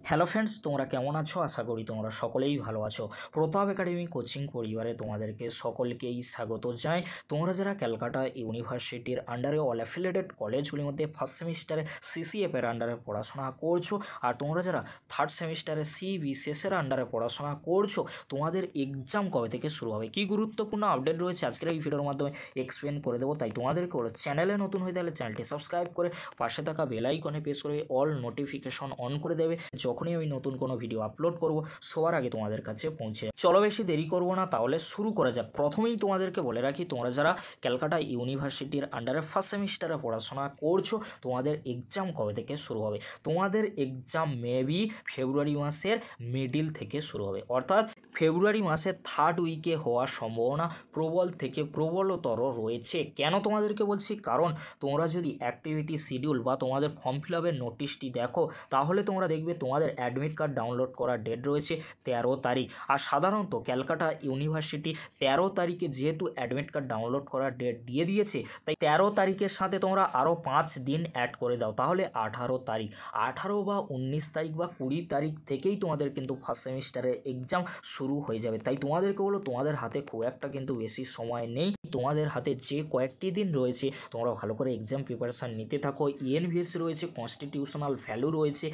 Hello friends, তোমরা কেমন আছো? আশা করি তোমরা সকলেই ভালো আছো। প্রতাপ একাডেমি কোচিং পরিবারে তোমাদেরকে সকলকেই স্বাগত জানাই। তোমরা যারা ক্যালকাটা ইউনিভার্সিটির আন্ডারে অল অ্যাফিলিয়েটেড কলেজগুলির মধ্যে ফার্স্ট সেমিস্টারে সিসিএফের আন্ডারে পড়াশোনা করছো, আর তোমরা যারা থার্ড সেমিস্টারে সিবিসিএসের আন্ডারে পড়াশোনা করছো, তোমাদের এক্সাম কবে থেকে শুরু হবে, কী গুরুত্বপূর্ণ আপডেট রয়েছে আজকের এই ভিডিওর মাধ্যমে এক্সপ্লেন করে দেবো। তাই তোমাদেরকে বলো, চ্যানেলে নতুন হয়ে তাহলে চ্যানেলটি সাবস্ক্রাইব করে পাশে থাকা বেল আইকনে প্রেস করে অল নোটিফিকেশন অন করে দেবে। যখনই আমি নতুন কোনো ভিডিও আপলোড করব সবার আগে তোমাদের কাছে পৌঁছে। চলো বেশি দেরি করব না, তাহলে শুরু করা যাক। প্রথমেই তোমাদেরকে বলে রাখি, তোমরা যারা ক্যালকাটা ইউনিভার্সিটির আন্ডারে ফার্স্ট সেমিস্টারে পড়াশোনা করছো, তোমাদের এক্সাম কবে থেকে শুরু হবে? তোমাদের এক্সাম মেবি ফেব্রুয়ারি মাসের মিডিল থেকে শুরু হবে, অর্থাৎ ফেব্রুয়ারি মাসের থার্ড উইকে হওয়ার সম্ভাবনা প্রবল থেকে প্রবলতর রয়েছে। কেন তোমাদেরকে বলছি? কারণ তোমরা যদি অ্যাক্টিভিটি শিডিউল বা তোমাদের ফর্ম ফিল আপের নোটিশটি দেখো, তাহলে তোমরা দেখবে তোমাদের অ্যাডমিট কার্ড ডাউনলোড করার ডেট রয়েছে 13 তারিখ। আর সাধারণত ক্যালকাটা ইউনিভার্সিটি 13 তারিখে যেহেতু অ্যাডমিট কার্ড ডাউনলোড করার ডেট দিয়ে দিয়েছে, তাই 13 তারিখের সাথে তোমরা আরও 5 দিন অ্যাড করে দাও, তাহলে 18 তারিখ। 18 বা 19 তারিখ বা 20 তারিখ থেকেই তোমাদের কিন্তু ফার্স্ট সেমিস্টারের এক্সাম শুরু হয়ে যাবে। তাই তোমাদেরকে বলো, তোমাদের হাতে খুব একটা কিন্তু বেশি সময় নেই। তোমাদের হাতে যে কয়েকটি দিন রয়েছে, তোমরা ভালো করে এক্সাম প্রিপারেশান নিতে থাকো। ইএনভিএস রয়েছে, কনস্টিটিউশনাল ভ্যালু রয়েছে,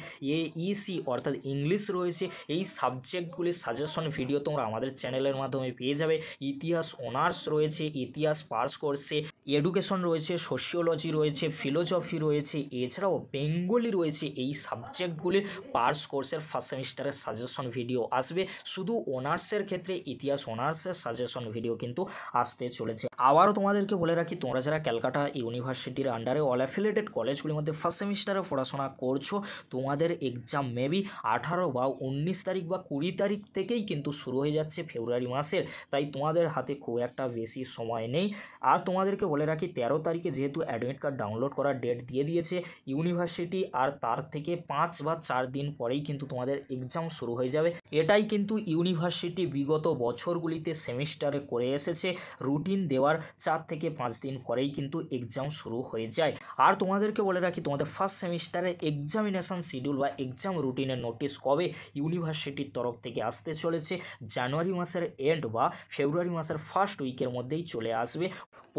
এইসি অর্থাৎ ইংলিশ রয়েছে। এই সাবজেক্টগুলির সাজেশন ভিডিও তোমরা আমাদের চ্যানেলের মাধ্যমে পেয়ে যাবে। ইতিহাস অনার্স রয়েছে, ইতিহাস পার্স কোর্সে, এডুকেশন রয়েছে, সোশিওলজি রয়েছে, ফিলোসফি রয়েছে, এছাড়াও বেঙ্গলি রয়েছে। এই সাবজেক্টগুলির পার্স কোর্সের ফার্স্ট সেমিস্টারের সাজেশন ভিডিও আসবে। শুধু অনার্সের ক্ষেত্রে ইতিহাস অনার্সের সাজেশন ভিডিও কিন্তু আসতে চলেছে। আবারও তোমাদেরকে বলে রাখি, তোমরা যারা ক্যালকাটা ইউনিভার্সিটির আন্ডারে অল অ্যাফিলিয়েটেড কলেজগুলির মধ্যে ফার্স্ট সেমিস্টারে পড়াশোনা করছো, তোমাদের এক্সাম মেবি 18 বা 19 তারিখ বা 20 তারিখ থেকেই কিন্তু শুরু হয়ে যাচ্ছে ফেব্রুয়ারি মাসের। তাই তোমাদের হাতে খুব একটা বেশি সময় নেই। আর তোমাদেরকে বলে রাখি, 13 তারিখে যেহেতু অ্যাডমিট কার্ড ডাউনলোড করার ডেট দিয়ে দিয়েছে ইউনিভার্সিটি, আর তার থেকে 5 বা 4 দিন পরেই কিন্তু তোমাদের এক্সাম শুরু হয়ে যাবে। এটাই কিন্তু ইউনিভার্সিটি বিগত বছরগুলিতে সেমিস্টারে করে এসেছে। রুটিন দেওয়ার 4 থেকে 5 দিন পরেই কিন্তু এক্সাম শুরু হয়ে যায়। আর তোমাদেরকে বলে রাখি, তোমাদের ফার্স্ট সেমিস্টারে এক্সামিনেশন শিডিউল বা এক্সাম রুটিনের নোটিশ কবে ইউনিভার্সিটির তরফ থেকে আসতে চলেছে, জানুয়ারি মাসের এন্ড বা ফেব্রুয়ারি মাসের ফার্স্ট উইকের মধ্যেই চলে আসবে।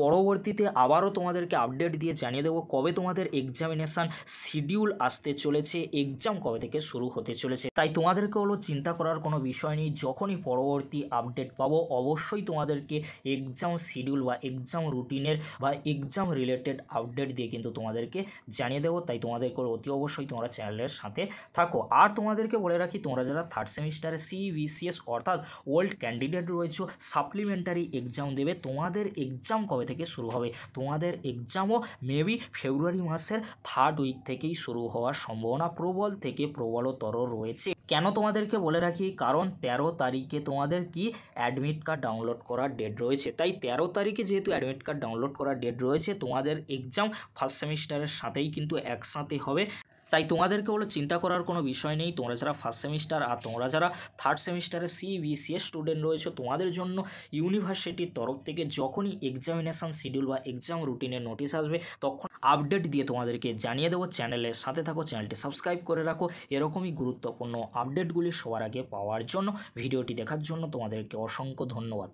পরবর্তীতে আবারও তোমাদেরকে আপডেট দিয়ে জানিয়ে দেবো কবে তোমাদের এক্সামিনেশান শিডিউল আসতে চলেছে, এক্সাম কবে থেকে শুরু হতে চলেছে। তাই তোমাদেরকে হলো চিন্তা করার কোনো বিষয় নেই। যখনই পরবর্তী আপডেট পাবো অবশ্যই তোমাদেরকে এক্সাম শিডিউল বা এক্সাম রুটিনের বা এক্সাম রিলেটেড আপডেট দিয়ে কিন্তু তোমাদেরকে জানিয়ে দেবো। তাই তোমাদেরকে অতি অবশ্যই তোমরা চ্যানেলের সাথে থাকো। আর তোমাদেরকে বলে রাখি, তোমরা যারা থার্ড সেমিস্টারে সিবিসিএস অর্থাৎ ওল্ড ক্যান্ডিডেট রয়েছে, সাপ্লিমেন্টারি এক্সাম দেবে, তোমাদের এক্সাম কবে থেকে শুরু হবে? তোমাদের এক্সামও মেবি ফেব্রুয়ারি মাসের থার্ড উইক থেকেই শুরু হওয়ার সম্ভাবনা প্রবল থেকে প্রবলতর রয়েছে। কেন তোমাদেরকে বলে রাখি? কারণ 13 তারিখে তোমাদের কি অ্যাডমিট কার্ড ডাউনলোড করার ডেট রয়েছে। তাই 13 তারিখে যেহেতু অ্যাডমিট কার্ড ডাউনলোড করার ডেট রয়েছে, তোমাদের এক্সাম ফার্স্ট সেমিস্টারের সাথেই কিন্তু একসাথে হবে। তাই তোমাদেরকে হলো চিন্তা করার কোনো বিষয় নেই। তোমরা যারা ফার্স্ট সেমিস্টার আর তোমরা যারা থার্ড সেমিস্টারে সিবিসিএস স্টুডেন্ট রয়েছে, তোমাদের জন্য ইউনিভার্সিটির তরফ থেকে যখনই এক্সামিনেশান শিডিউল বা এক্সাম রুটিনের নোটিশ আসবে, তখন আপডেট দিয়ে তোমাদেরকে জানিয়ে দেবো। চ্যানেলের সাথে থাকো, চ্যানেলটি সাবস্ক্রাইব করে রাখো। এরকমই গুরুত্বপূর্ণ আপডেটগুলি সবার আগে পাওয়ার জন্য। ভিডিওটি দেখার জন্য তোমাদেরকে অসংখ্য ধন্যবাদ।